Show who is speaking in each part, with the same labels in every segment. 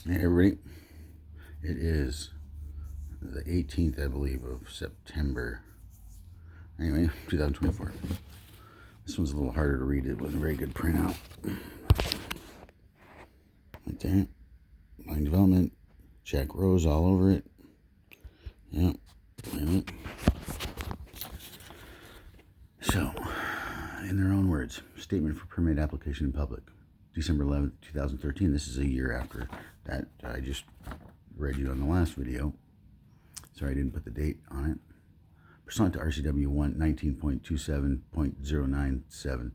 Speaker 1: Hey everybody, it is the 18th, I believe, of September. Anyway, 2024. This one's a little harder to read. It wasn't a very good printout. Right there. Line development. Jack Rose all over it. Yep. Right. So, in their own words, statement for permit application in public. December 11th, 2013. This is a year after that I just read you on the last video. Sorry I didn't put the date on it. Pursuant to RCW 19.27.097,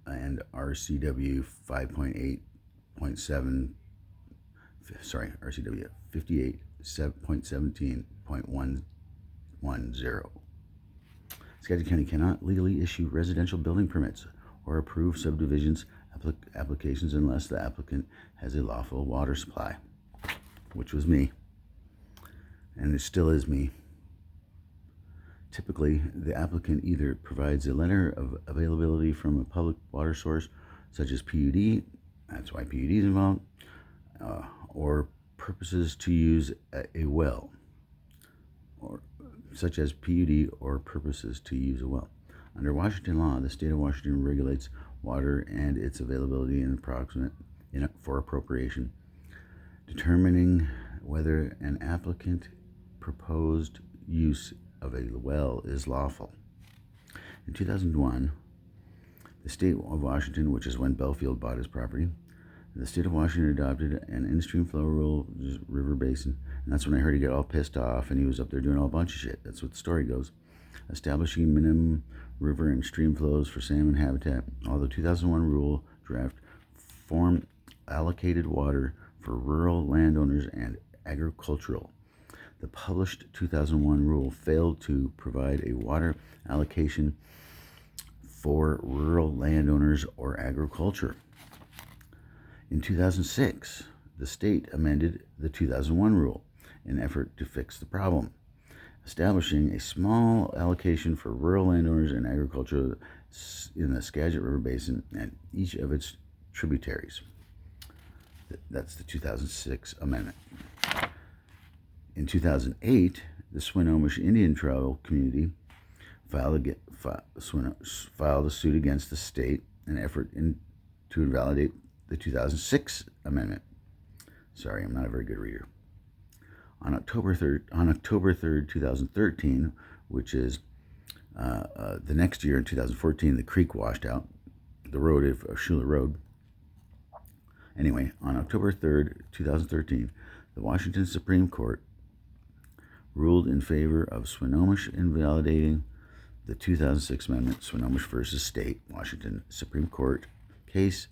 Speaker 1: and RCW 5.8.7, RCW 58.17.110. Skagit County cannot legally issue residential building permits or approve subdivisions applications unless the applicant has a lawful water supply, which was me, and it still is me. Typically, the applicant either provides a letter of availability from a public water source, such as PUD, that's why PUD is involved, or purposes to use a well, or such as PUD or purposes to use a well. Under Washington law, the state of Washington regulates water and its availability and for appropriation, determining whether an applicant proposed use of a well is lawful. In 2001, the state of Washington, which is when Belfield bought his property, the state of Washington adopted an in-stream flow rule, river basin, and that's when I heard he got all pissed off and he was up there doing all a bunch of shit. That's what the story goes. Establishing minimum river and stream flows for salmon habitat. Although 2001 rule draft form allocated water for rural landowners and agricultural. The published 2001 rule failed to provide a water allocation for rural landowners or agriculture. In 2006, the state amended the 2001 rule in an effort to fix the problem, establishing a small allocation for rural landowners and agriculture in the Skagit River Basin and each of its tributaries. That's the 2006 amendment. In 2008, the Swinomish Indian tribal community filed a suit against the state in an effort to invalidate the 2006 amendment. Sorry, I'm not a very good reader. On October 3rd, 2013, which is the next year in 2014, the creek washed out the road of Schuler Road. Anyway, on October 3rd, 2013, the Washington Supreme Court ruled in favor of Swinomish, invalidating the 2006 amendment, Swinomish versus State, Washington Supreme Court, case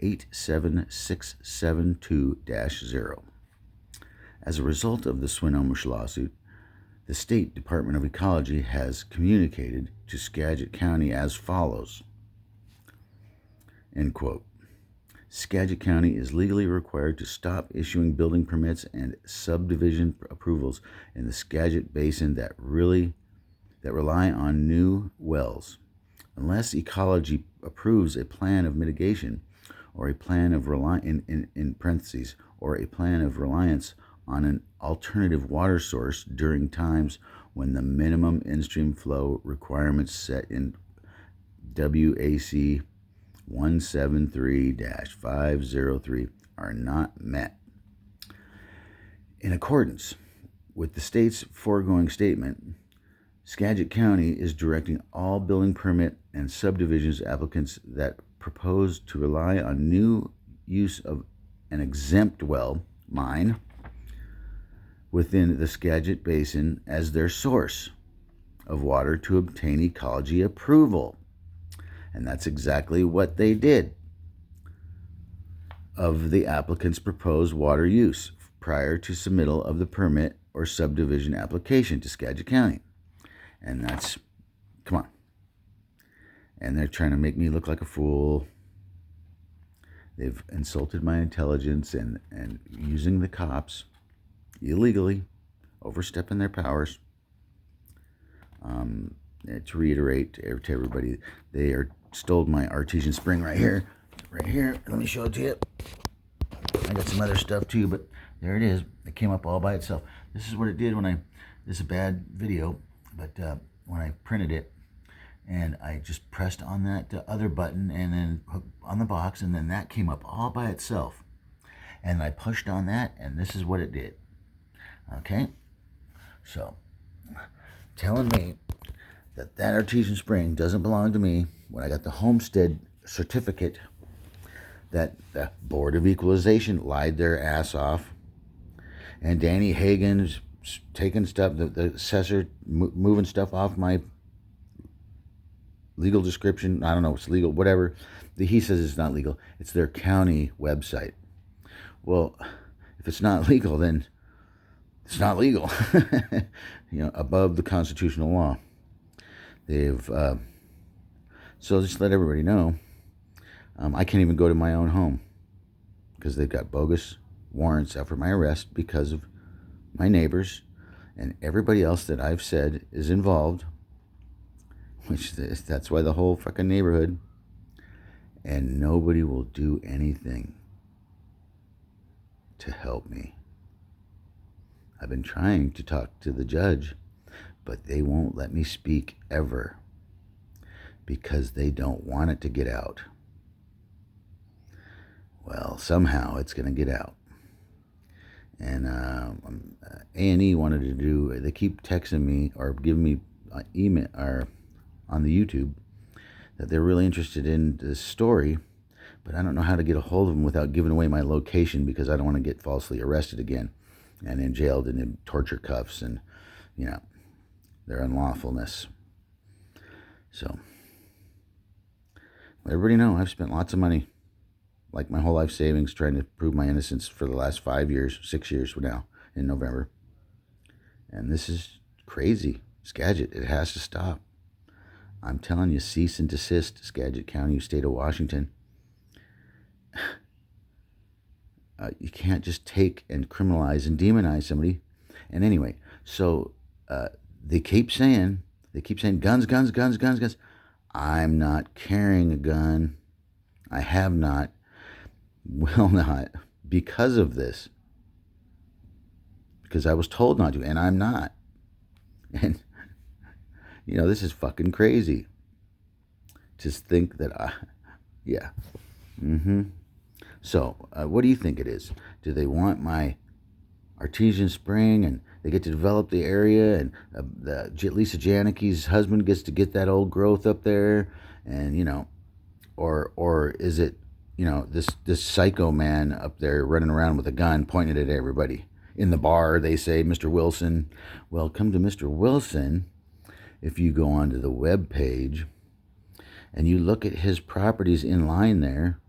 Speaker 1: 87672-0. As a result of the Swinomish lawsuit, the State Department of Ecology has communicated to Skagit County as follows, end quote. Skagit County is legally required to stop issuing building permits and subdivision approvals in the Skagit Basin that rely on new wells, unless Ecology approves a plan of mitigation or a plan of in parentheses, or a plan of reliance on an alternative water source during times when the minimum in-stream flow requirements set in WAC 173-503 are not met. In accordance with the state's foregoing statement, Skagit County is directing all building permit and subdivisions applicants that propose to rely on new use of an exempt well, mine, within the Skagit Basin as their source of water to obtain ecology approval. And that's exactly what they did of the applicant's proposed water use prior to submittal of the permit or subdivision application to Skagit County. And that's, come on. And they're trying to make me look like a fool. They've insulted my intelligence and using the cops illegally, overstepping their powers. To reiterate to everybody, they stole my artesian spring right here. Let me show it to you. I got some other stuff too, but there it is. It came up all by itself. This is what it did when this is a bad video, but when I printed it, and I just pressed on that other button and then on the box, and then that came up all by itself. And I pushed on that, and this is what it did. Okay? So, telling me that artesian spring doesn't belong to me when I got the homestead certificate, that the Board of Equalization lied their ass off, and Danny Hagen's taking stuff, the assessor moving stuff off my legal description. I don't know, it's legal, whatever. He says it's not legal. It's their county website. Well, if it's not legal, then it's not legal. Above the constitutional law. They've so just let everybody know, I can't even go to my own home because they've got bogus warrants out for my arrest because of my neighbors and everybody else that I've said is involved, which that's why the whole fucking neighborhood, and nobody will do anything to help me. I've been trying to talk to the judge, but they won't let me speak ever because they don't want it to get out. Well, somehow it's going to get out. And A&E wanted to do, they keep texting me or giving me email or on the YouTube that they're really interested in this story, but I don't know how to get a hold of them without giving away my location because I don't want to get falsely arrested again and then jailed and in torture cuffs and, their unlawfulness. So, let everybody know I've spent lots of money, like my whole life savings, trying to prove my innocence for the last 5 years, 6 years from now, in November. And this is crazy. Skagit, it has to stop. I'm telling you, cease and desist, Skagit County, state of Washington. You can't just take and criminalize and demonize somebody. And anyway, so they keep saying guns, guns, guns, guns, guns. I'm not carrying a gun. I have not, will not, because of this. Because I was told not to, and I'm not. And, this is fucking crazy. Just think that yeah. So, what do you think it is? Do they want my artesian spring and they get to develop the area and Lisa Janicki's husband gets to get that old growth up there and, or is it, this psycho man up there running around with a gun pointed at everybody? In the bar, they say, Mr. Wilson. Well, come to Mr. Wilson if you go onto the web page and you look at his properties in line there.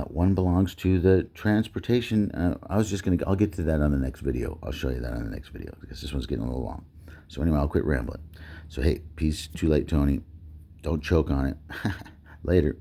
Speaker 1: One belongs to the transportation. I'll get to that on the next video. I'll show you that on the next video because this one's getting a little long. So anyway, I'll quit rambling. So hey, peace. Too late, Tony. Don't choke on it. Later.